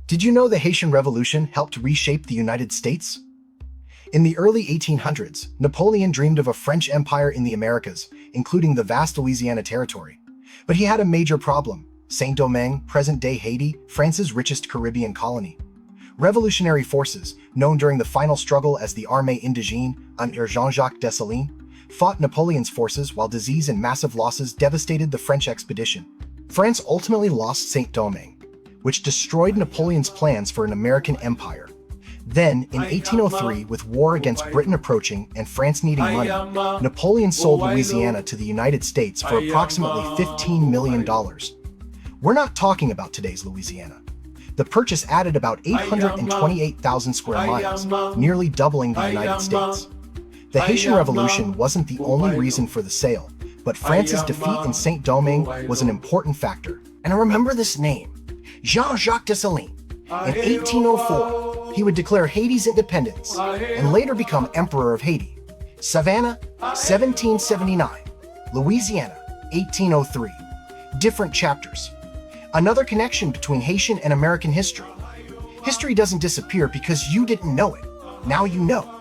Did you know the Haitian Revolution helped reshape the United States? In the early 1800s, Napoleon dreamed of a French empire in the Americas, including the vast Louisiana Territory. But he had a major problem: Saint-Domingue, present-day Haiti, France's richest Caribbean colony. Revolutionary forces, known during the final struggle as the Armée indigène under Jean-Jacques Dessalines, fought Napoleon's forces while disease and massive losses devastated the French expedition. France ultimately lost Saint-Domingue, which destroyed Napoleon's plans for an American empire. Then, in 1803, with war against Britain approaching and France needing money, Napoleon sold Louisiana to the United States for approximately $15 million. We're not talking about today's Louisiana. The purchase added about 828,000 square miles, nearly doubling the United States. The Haitian Revolution wasn't the only reason for the sale, but France's defeat in Saint-Domingue was an important factor. And remember this name, Jean-Jacques Dessalines. In 1804, he would declare Haiti's independence and later become Emperor of Haiti. Savannah, 1779. Louisiana, 1803. Different chapters. Another connection between Haitian and American history. History doesn't disappear because you didn't know it. Now you know.